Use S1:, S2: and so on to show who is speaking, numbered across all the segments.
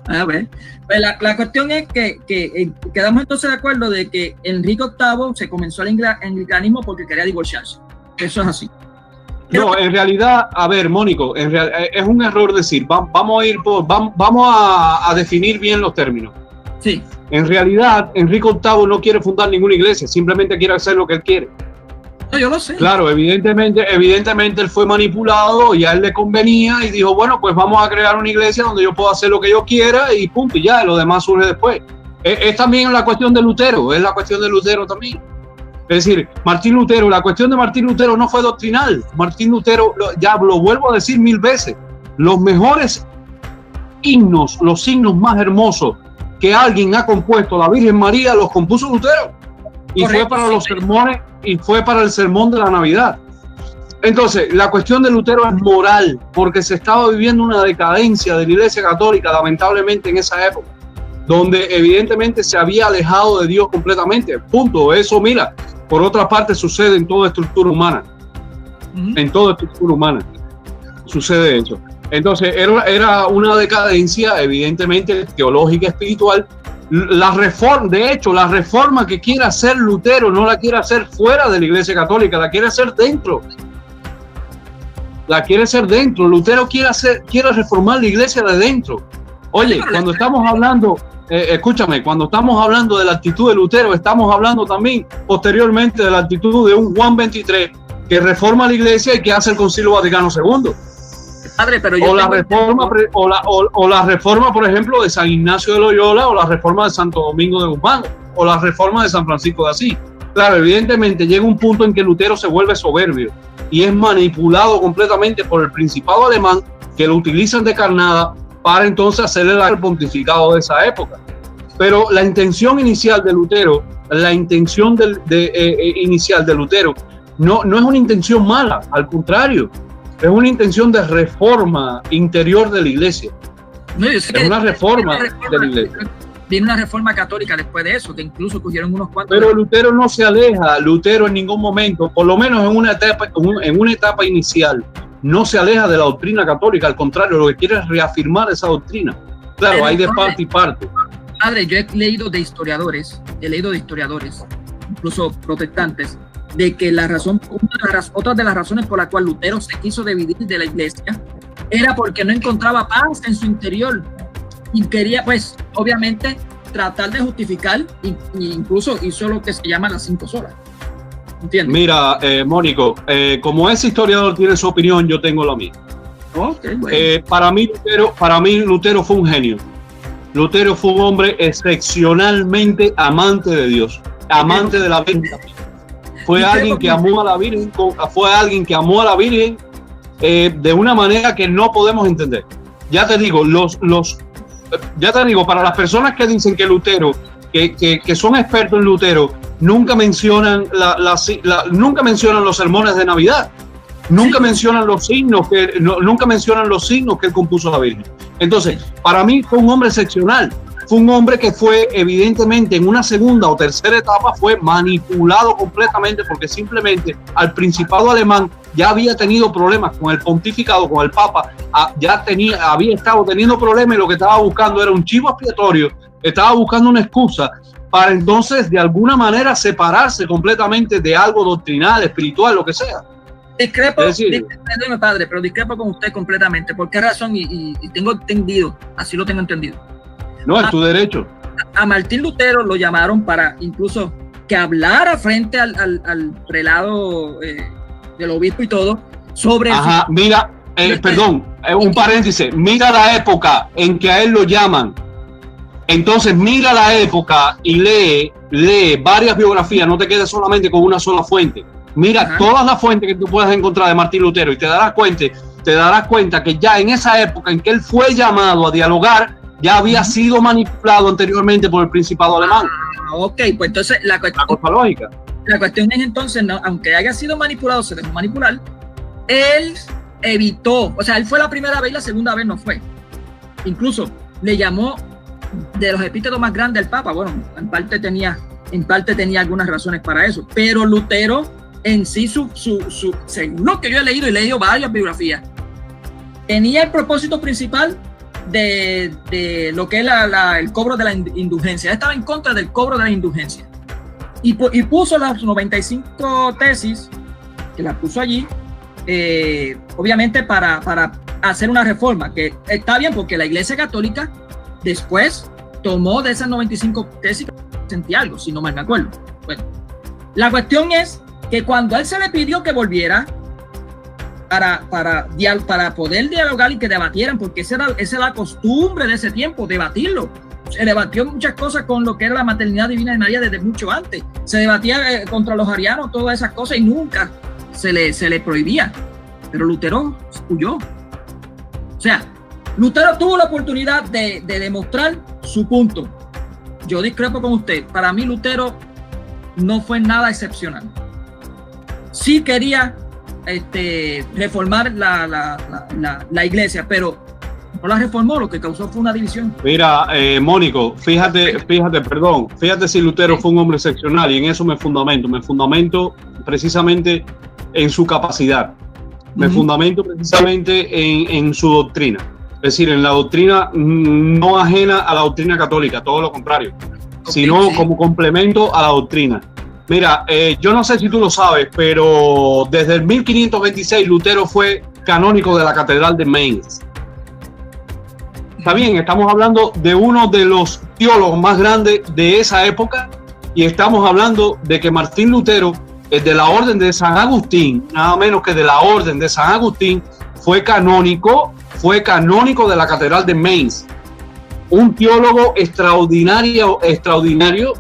S1: A ver, pues la cuestión es que quedamos entonces de acuerdo de que Enrique VIII se comenzó el anglicanismo porque quería divorciarse. Eso es así.
S2: No, en realidad, a ver, Mónico, es un error decir, vamos a definir bien los términos.
S1: Sí.
S2: En realidad, Enrique VIII no quiere fundar ninguna iglesia, simplemente quiere hacer lo que él quiere.
S1: No, yo lo sé.
S2: Claro, evidentemente él fue manipulado y a él le convenía y dijo, bueno, pues vamos a crear una iglesia donde yo puedo hacer lo que yo quiera y punto, y ya, lo demás surge después. Es también la cuestión de Lutero, es la cuestión de Lutero también. Es decir, Martín Lutero, la cuestión de Martín Lutero no fue doctrinal. Martín Lutero, ya lo vuelvo a decir 1000 veces, los mejores himnos, los himnos más hermosos que alguien ha compuesto, la Virgen María, los compuso Lutero. Y correcto, fue para los sermones, y fue para el sermón de la Navidad. Entonces, la cuestión de Lutero es moral, porque se estaba viviendo una decadencia de la Iglesia Católica, lamentablemente en esa época, donde evidentemente se había alejado de Dios completamente. Punto. Eso, mira, por otra parte sucede en toda estructura humana. En toda estructura humana sucede eso. Entonces, era una decadencia evidentemente teológica, espiritual. La reforma que quiere hacer Lutero no la quiere hacer fuera de la Iglesia Católica, la quiere hacer dentro. Lutero quiere reformar la iglesia de dentro. Oye, cuando estamos hablando, escúchame, cuando estamos hablando de la actitud de Lutero, estamos hablando también posteriormente de la actitud de un Juan XXIII que reforma la iglesia y que hace el Concilio Vaticano II. Padre, pero la reforma, por ejemplo, de San Ignacio de Loyola, o la reforma de Santo Domingo de Guzmán, o la reforma de San Francisco de Asís. Claro, evidentemente llega un punto en que Lutero se vuelve soberbio y es manipulado completamente por el Principado alemán, que lo utilizan de carnada para entonces acelerar el pontificado de esa época. Pero la intención inicial de Lutero, inicial de Lutero, no es una intención mala, al contrario, es una intención de reforma interior de la iglesia.
S1: No, yo sé
S2: es una reforma de la iglesia.
S1: Viene una reforma católica después de eso, que incluso cogieron unos cuantos.
S2: Pero Lutero no se aleja, Lutero en ningún momento, por lo menos en una etapa inicial, no se aleja de la doctrina católica, al contrario, lo que quiere es reafirmar esa doctrina. Claro, pero hay de parte y parte.
S1: Padre, yo he leído de historiadores, incluso protestantes, de que otra de las razones por la cual Lutero se quiso dividir de la iglesia era porque no encontraba paz en su interior y quería, pues, obviamente, tratar de justificar, e incluso hizo lo que se llama las 5 solas. ¿Entiendes?
S2: Mira, Mónico, como ese historiador tiene su opinión, yo tengo la mía.
S1: Okay, bueno.
S2: Para mí Lutero fue un genio. Lutero fue un hombre excepcionalmente amante de Dios, amante de la Virgen. Fue alguien que amó a la Virgen, de una manera que no podemos entender. Ya te digo, para las personas que dicen que Lutero, que son expertos en Lutero, nunca mencionan nunca mencionan los sermones de Navidad, nunca mencionan los signos que él compuso a la Virgen. Entonces, para mí fue un hombre excepcional. Fue un hombre que fue, evidentemente, en una segunda o tercera etapa, fue manipulado completamente porque simplemente al Principado alemán ya había tenido problemas con el pontificado, con el Papa, había estado teniendo problemas y lo que estaba buscando era un chivo expiatorio, estaba buscando una excusa para entonces, de alguna manera, separarse completamente de algo doctrinal, espiritual, lo que sea.
S1: Discrepo con usted completamente. ¿Por qué razón? Y tengo entendido, así lo tengo entendido.
S2: No, es tu derecho.
S1: A Martín Lutero lo llamaron para incluso que hablara frente al prelado del obispo y todo sobre...
S2: Ajá, mira, perdón, un paréntesis. Mira la época en que a él lo llaman. Entonces mira la época y lee varias biografías. No te quedes solamente con una sola fuente. Mira todas las fuentes que tú puedas encontrar de Martín Lutero y te darás cuenta que ya en esa época en que él fue llamado a dialogar, ya había sido manipulado anteriormente por el Principado alemán.
S1: Ok, pues entonces la cuestión es entonces, no, aunque haya sido manipulado, se dejó manipular, él evitó, o sea, él fue la primera vez y la segunda vez no fue. Incluso le llamó de los epítetos más grandes al Papa. Bueno, en parte tenía algunas razones para eso, pero Lutero en sí, según lo que yo he leído varias biografías, tenía el propósito principal de lo que es el cobro de la indulgencia. Estaba en contra del cobro de la indulgencia y puso las 95 tesis, que las puso allí, obviamente para hacer una reforma, que está bien porque la Iglesia Católica después tomó de esas 95 tesis algo, si no mal me acuerdo. Bueno, la cuestión es que cuando a él se le pidió que volviera para poder dialogar y que debatieran, porque esa era la costumbre de ese tiempo, debatirlo. Se debatió muchas cosas con lo que era la maternidad divina de María desde mucho antes. Se debatía contra los arianos, todas esas cosas, y nunca se le prohibía. Pero Lutero huyó. O sea, Lutero tuvo la oportunidad de demostrar su punto. Yo discrepo con usted. Para mí Lutero no fue nada excepcional. Sí quería reformar la iglesia, pero no la reformó, lo que causó fue una división.
S2: Mira, Mónico, fíjate si Lutero fue un hombre excepcional, y en eso me fundamento precisamente en su capacidad, me fundamento precisamente en su doctrina, es decir, en la doctrina no ajena a la doctrina católica, todo lo contrario, sino como complemento a la doctrina. Mira, yo no sé si tú lo sabes, pero desde el 1526 Lutero fue canónico de la Catedral de Mainz. Está bien, estamos hablando de uno de los teólogos más grandes de esa época, y estamos hablando de que Martín Lutero, de la Orden de San Agustín, nada menos que de la Orden de San Agustín, fue canónico de la Catedral de Mainz. Un teólogo extraordinario,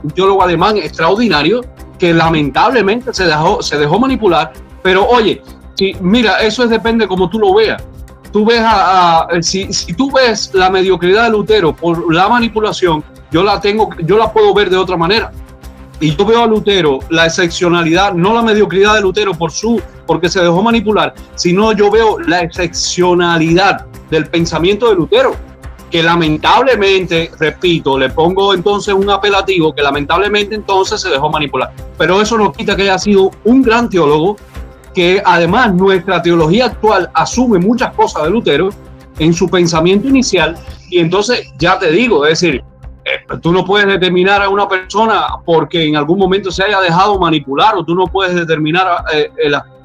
S2: un teólogo alemán extraordinario, que lamentablemente se dejó manipular. Pero oye, mira, eso depende como tú lo veas. Tú ves si tú ves la mediocridad de Lutero por la manipulación, yo la puedo ver de otra manera. Y yo veo a Lutero, la excepcionalidad, no la mediocridad de Lutero porque se dejó manipular, sino yo veo la excepcionalidad del pensamiento de Lutero, que lamentablemente, repito, le pongo entonces un apelativo, que lamentablemente entonces se dejó manipular. Pero eso no quita que haya sido un gran teólogo, que además nuestra teología actual asume muchas cosas de Lutero en su pensamiento inicial, y entonces ya te digo, es decir, tú no puedes determinar a una persona porque en algún momento se haya dejado manipular, o tú no puedes determinar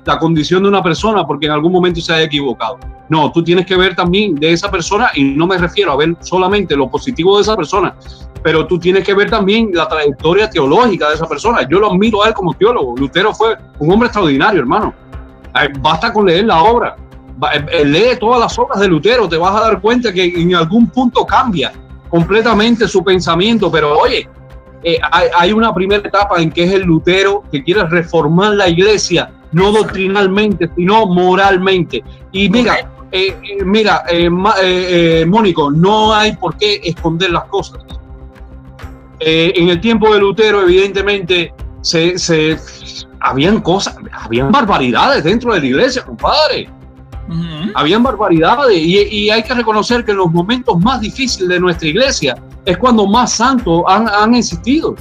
S2: la condición de una persona porque en algún momento se haya equivocado. No, tú tienes que ver también de esa persona, y no me refiero a ver solamente lo positivo de esa persona, pero tú tienes que ver también la trayectoria teológica de esa persona. Yo lo admiro a él como teólogo. Lutero fue un hombre extraordinario, hermano. Basta con leer la obra. Lee todas las obras de Lutero, te vas a dar cuenta que en algún punto cambia completamente su pensamiento. Pero oye, hay una primera etapa en que es el Lutero que quiere reformar la iglesia, no doctrinalmente, sino moralmente. Y mira, Mónico, no hay por qué esconder las cosas. En el tiempo de Lutero, evidentemente, habían barbaridades dentro de la iglesia, compadre. Habían barbaridades, y hay que reconocer que en los momentos más difíciles de nuestra iglesia es cuando más santos han existido.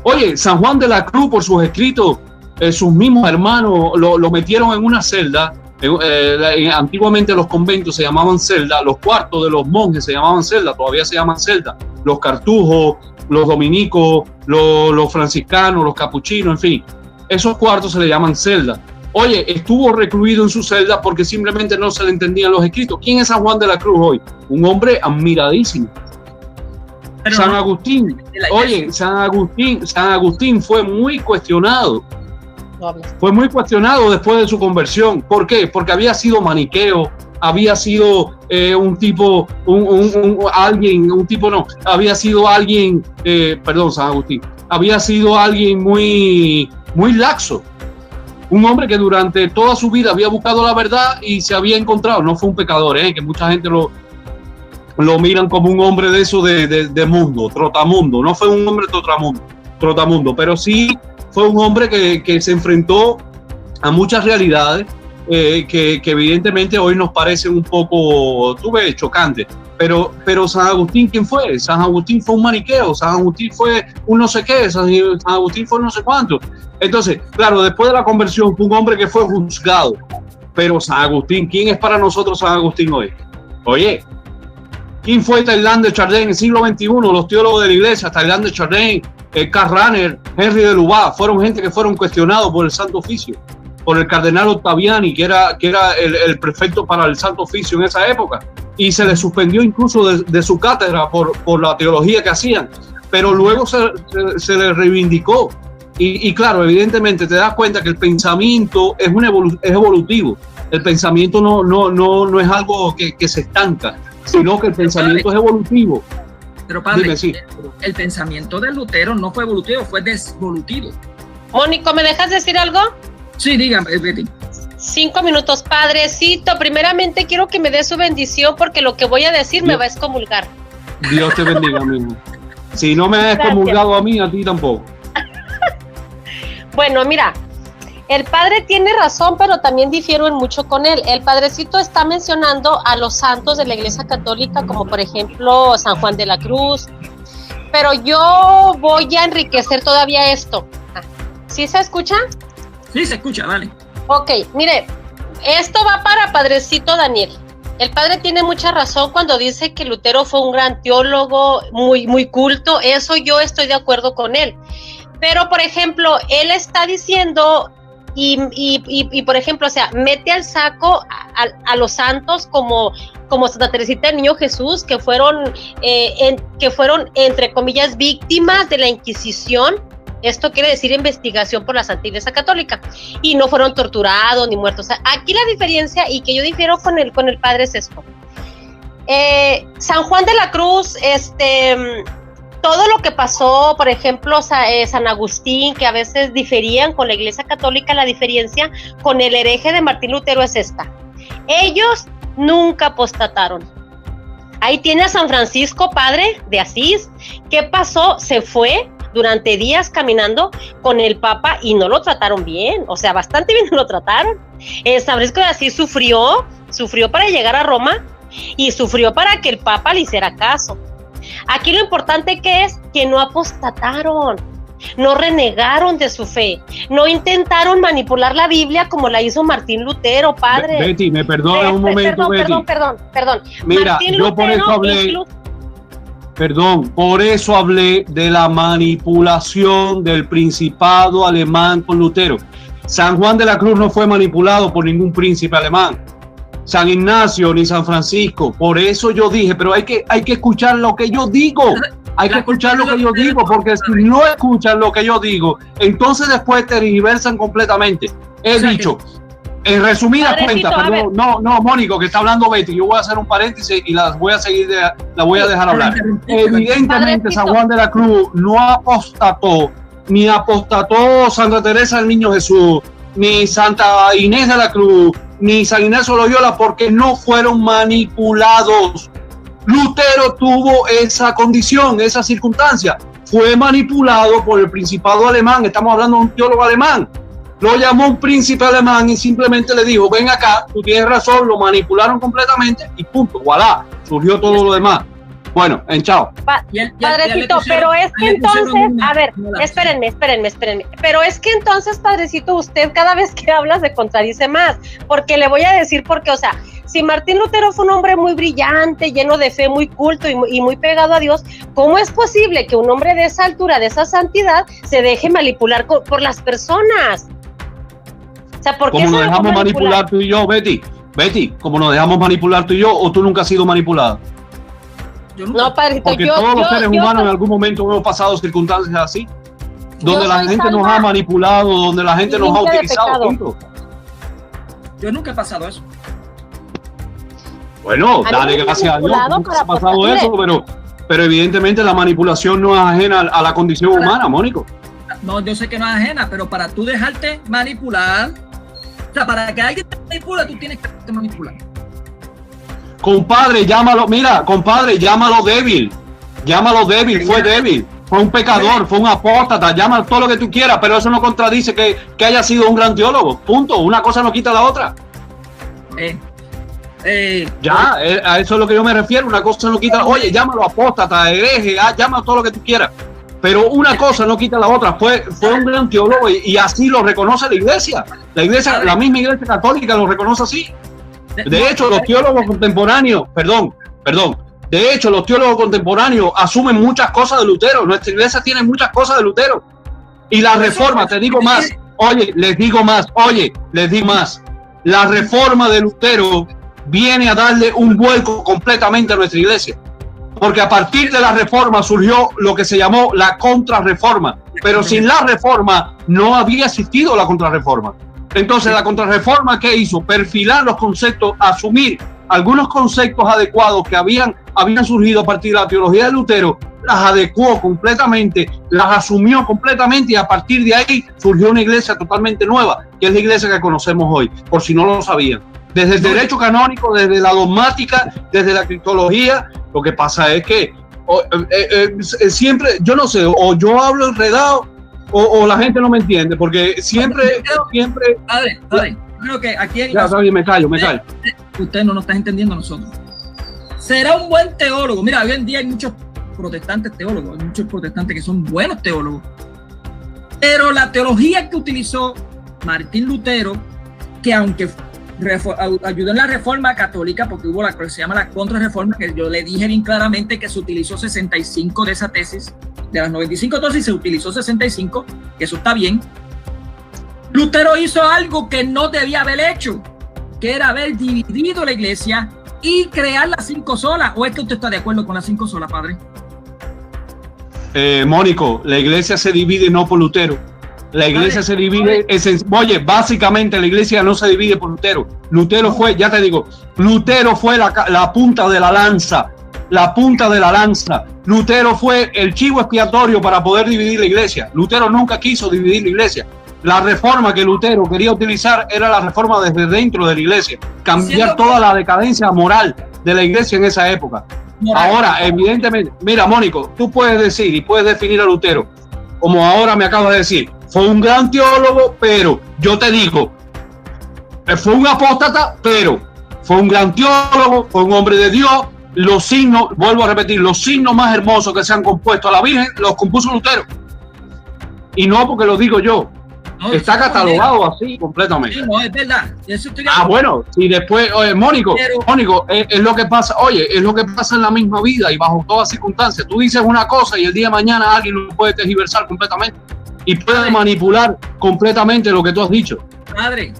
S2: Oye, San Juan de la Cruz, por sus escritos, sus mismos hermanos lo metieron en una celda. Antiguamente los conventos se llamaban celda, los cuartos de los monjes se llamaban celda, todavía se llaman celda, los cartujos, los dominicos, los franciscanos, los capuchinos, en fin, esos cuartos se le llaman celda. Oye, estuvo recluido en su celda porque simplemente no se le entendían los escritos. ¿Quién es San Juan de la Cruz hoy? Un hombre admiradísimo. Pero San Agustín, oye, San Agustín fue muy cuestionado. Fue muy cuestionado después de su conversión. ¿Por qué? Porque había sido maniqueo, había sido San Agustín, había sido alguien muy, muy laxo. Un hombre que durante toda su vida había buscado la verdad y se había encontrado. No fue un pecador, que mucha gente lo miran como un hombre de eso de mundo, trotamundo. No fue un hombre trotamundo, pero sí fue un hombre que se enfrentó a muchas realidades que evidentemente hoy nos parecen un poco, chocantes. pero San Agustín, ¿quién fue? San Agustín fue un maniqueo, San Agustín fue un no sé qué, San Agustín fue un no sé cuánto. Entonces, claro, después de la conversión fue un hombre que fue juzgado, pero San Agustín, ¿quién es para nosotros San Agustín hoy? Oye, ¿quién fue Teilhard de Chardin en el siglo XXI? Los teólogos de la iglesia, Teilhard de Chardin, Karl Rahner, Henry de Lubac, fueron gente que fueron cuestionados por el Santo Oficio, por el cardenal Ottaviani, que era el prefecto para el Santo Oficio en esa época, y se le suspendió incluso de su cátedra por la teología que hacían, pero luego se le reivindicó. Y claro, evidentemente te das cuenta que el pensamiento es evolutivo. El pensamiento no es algo que se estanca, sino que el pensamiento es evolutivo.
S1: Pero padre,
S2: dime, sí.
S1: El pensamiento de Lutero no fue evolutivo, fue desvolutivo.
S3: Mónico, ¿me dejas decir algo?
S1: Sí, dígame, Betty.
S3: 5 minutos, padrecito. Primeramente quiero que me dé su bendición porque lo que voy a decir me va a excomulgar.
S2: Dios te bendiga, amigo. Si no me has excomulgado a mí, a ti tampoco.
S3: Bueno, mira, el padre tiene razón, pero también difiero en mucho con él. El padrecito está mencionando a los santos de la Iglesia Católica, como por ejemplo San Juan de la Cruz, pero yo voy a enriquecer todavía esto. ¿Sí se escucha?
S1: Sí, se escucha, vale.
S3: Ok, mire, esto va para padrecito Daniel. El padre tiene mucha razón cuando dice que Lutero fue un gran teólogo, muy culto. Eso yo estoy de acuerdo con él. Pero, por ejemplo, él está diciendo, y por ejemplo, o sea, mete al saco a los santos como Santa Teresita del Niño Jesús, que fueron, entre comillas, víctimas de la Inquisición. Esto quiere decir investigación por la Santa Iglesia Católica, y no fueron torturados ni muertos. O sea, aquí la diferencia, y que yo difiero con el padre, es esto. San Juan de la Cruz, todo lo que pasó, por ejemplo, San Agustín, que a veces diferían con la Iglesia Católica, la diferencia con el hereje de Martín Lutero es esta. Ellos nunca apostataron. Ahí tiene a San Francisco, padre de Asís. ¿Qué pasó? Se fue durante días caminando con el Papa y no lo trataron bien, o sea, bastante bien lo trataron. San Francisco de Asís sufrió para llegar a Roma y sufrió para que el Papa le hiciera caso. Aquí lo importante que es que no apostataron, no renegaron de su fe, no intentaron manipular la Biblia como la hizo Martín Lutero, padre.
S2: Betty, me perdona un momento, Betty.
S3: Perdón.
S2: Mira,
S3: Martín
S2: yo por eso hablé, por eso hablé de la manipulación del Principado alemán con Lutero. San Juan de la Cruz no fue manipulado por ningún príncipe alemán. San Ignacio ni San Francisco. Por eso yo dije, pero hay que escuchar lo que yo digo. Hay que escuchar lo que yo digo, porque si no escuchan lo que yo digo, entonces después tergiversan completamente. He dicho, en resumidas cuentas, perdón, no, Mónico, que está hablando Betty, yo voy a hacer un paréntesis y la voy a dejar hablar. Evidentemente San Juan de la Cruz no apostató, ni apostató Santa Teresa del Niño Jesús, ni Santa Inés de la Cruz, ni San Ignacio Loyola, porque no fueron manipulados. Lutero tuvo esa condición, esa circunstancia. Fue manipulado por el Principado alemán. Estamos hablando de un teólogo alemán. Lo llamó un príncipe alemán y simplemente le dijo, ven acá, tú tienes razón, lo manipularon completamente y punto, voilà, surgió todo lo demás. Bueno, chao.
S3: Padrecito, pero es que entonces, a ver, espérenme. Pero es que entonces, padrecito, usted cada vez que habla se contradice más, porque le voy a decir por qué, o sea, si Martín Lutero fue un hombre muy brillante, lleno de fe, muy culto y muy pegado a Dios, ¿cómo es posible que un hombre de esa altura, de esa santidad, se deje manipular por las personas? O sea, ¿por qué
S2: ¿cómo nos dejamos manipular tú y yo, Betty? Betty, ¿cómo nos dejamos manipular tú y yo, o tú nunca has sido manipulada?
S3: No, padrecito,
S2: porque todos los seres humanos en algún momento hemos pasado circunstancias así, donde la gente nos ha manipulado, donde la gente nos ha utilizado.
S1: Yo nunca he pasado eso.
S2: Bueno, dale gracias a Dios, nunca ha pasado eso, pero evidentemente la manipulación no es ajena a la condición humana, Mónico.
S1: No, yo sé que no es ajena, pero para tú dejarte manipular, o sea, para que alguien te manipule, tú tienes que dejarte manipular.
S2: Compadre, llámalo débil, fue débil, fue un pecador, fue un apóstata, llámalo todo lo que tú quieras, pero eso no contradice que haya sido un gran teólogo, punto, una cosa no quita la otra. Ya, a eso es lo que yo me refiero. Una cosa no quita, oye, llámalo apóstata, hereje, llámalo todo lo que tú quieras. Pero una cosa no quita la otra. Fue un gran teólogo y así lo reconoce la iglesia. La misma iglesia católica lo reconoce así. De hecho, los teólogos contemporáneos, perdón. De hecho, los teólogos contemporáneos asumen muchas cosas de Lutero. Nuestra iglesia tiene muchas cosas de Lutero. Y la reforma, te digo más. Les digo más. La reforma de Lutero viene a darle un vuelco completamente a nuestra iglesia. Porque a partir de la reforma surgió lo que se llamó la contrarreforma. Pero sin la reforma no había existido la contrarreforma. Entonces, la contrarreforma, ¿qué hizo? Perfilar los conceptos, asumir algunos conceptos adecuados que habían surgido a partir de la teología de Lutero, las adecuó completamente, las asumió completamente y a partir de ahí surgió una iglesia totalmente nueva, que es la iglesia que conocemos hoy, por si no lo sabían. Desde el derecho canónico, desde la dogmática, desde la cristología, lo que pasa es que siempre, yo no sé, o yo hablo enredado o la gente no me entiende, porque siempre...
S1: Padre, creo que aquí
S2: me callo.
S1: Usted no nos está entendiendo a nosotros. Será un buen teólogo. Mira, hoy en día hay muchos protestantes teólogos, hay muchos protestantes que son buenos teólogos. Pero la teología que utilizó Martín Lutero, que aunque ayudó en la reforma católica, porque hubo la que se llama la contrarreforma, que yo le dije bien claramente que se utilizó 65 de esa tesis, de las 95 tesis se utilizó 65, que eso está bien. Lutero hizo algo que no debía haber hecho, que era haber dividido la iglesia y crear las 5 solas. ¿O es que usted está de acuerdo con las 5 solas, padre?
S2: Mónico, la iglesia se divide no por Lutero. La iglesia se divide, básicamente la iglesia no se divide por Lutero. Lutero fue, ya te digo, Lutero fue la punta de la lanza. Lutero fue el chivo expiatorio para poder dividir la iglesia. Lutero nunca quiso dividir la iglesia. La reforma que Lutero quería utilizar era la reforma desde dentro de la iglesia, cambiar toda la decadencia moral de la iglesia en esa época. Ahora, evidentemente, mira, Mónico, tú puedes decir y puedes definir a Lutero, como ahora me acabas de decir, fue un gran teólogo, pero yo te digo, fue un apóstata, pero fue un gran teólogo, fue un hombre de Dios. Los signos, vuelvo a repetir, los signos más hermosos que se han compuesto a la Virgen los compuso Lutero. Y no porque lo digo yo. No, está catalogado así completamente.
S1: Sí, no, es verdad. Eso
S2: bueno, y después, Mónico, es lo que pasa, es lo que pasa en la misma vida y bajo todas circunstancias. Tú dices una cosa y el día de mañana alguien lo puede tergiversar completamente y puede manipular completamente lo que tú has dicho.
S1: Padre,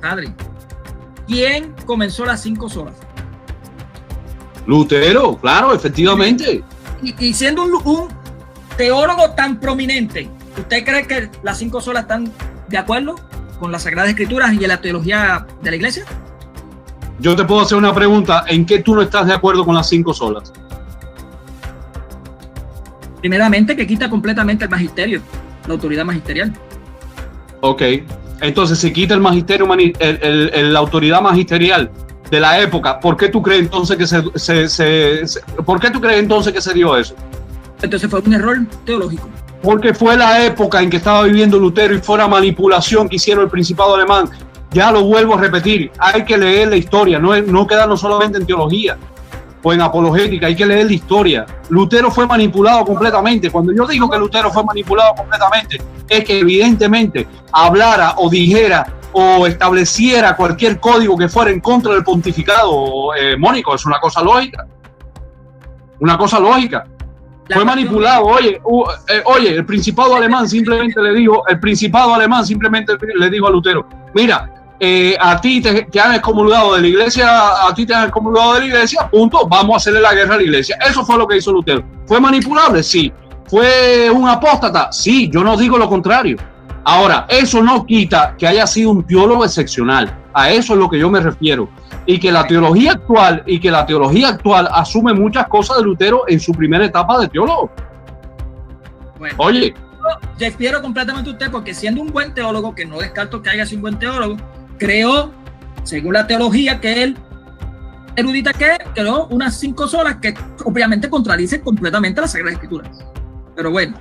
S1: ¿quién comenzó las 5 solas?
S2: Lutero, claro, efectivamente.
S1: Y siendo un teólogo tan prominente, ¿usted cree que las 5 solas están de acuerdo con las Sagradas Escrituras y la teología de la iglesia?
S2: Yo te puedo hacer una pregunta. ¿En qué tú no estás de acuerdo con las 5 solas?
S1: Primeramente, que quita completamente el magisterio, la autoridad magisterial.
S2: Ok. Entonces, si quita el magisterio, la autoridad magisterial de la época, ¿por qué tú crees entonces que se dio eso?
S1: Entonces fue un error teológico.
S2: Porque fue la época en que estaba viviendo Lutero y fue la manipulación que hicieron el Principado alemán. Ya lo vuelvo a repetir, hay que leer la historia, no quedarnos solamente en teología o en apologética, hay que leer la historia. Lutero fue manipulado completamente. Cuando yo digo que Lutero fue manipulado completamente, es que evidentemente hablara o dijera o estableciera cualquier código que fuera en contra del pontificado, Mónico, es una cosa lógica. Fue manipulado. Oye, el Principado alemán simplemente le dijo a Lutero, mira, a ti te han excomulgado de la iglesia, punto, vamos a hacerle la guerra a la iglesia. Eso fue lo que hizo Lutero. ¿Fue manipulable? Sí. ¿Fue un apóstata? Sí, yo no digo lo contrario. Ahora, eso no quita que haya sido un teólogo excepcional. A eso es lo que yo me refiero. Y que la teología actual asume muchas cosas de Lutero en su primera etapa de teólogo.
S1: Bueno, oye, yo difiero completamente usted, porque siendo un buen teólogo, que no descarto que haya sido un buen teólogo, creó, según la teología que él erudita, que creó unas 5 solas que obviamente contradicen completamente las Sagradas Escrituras. Pero bueno.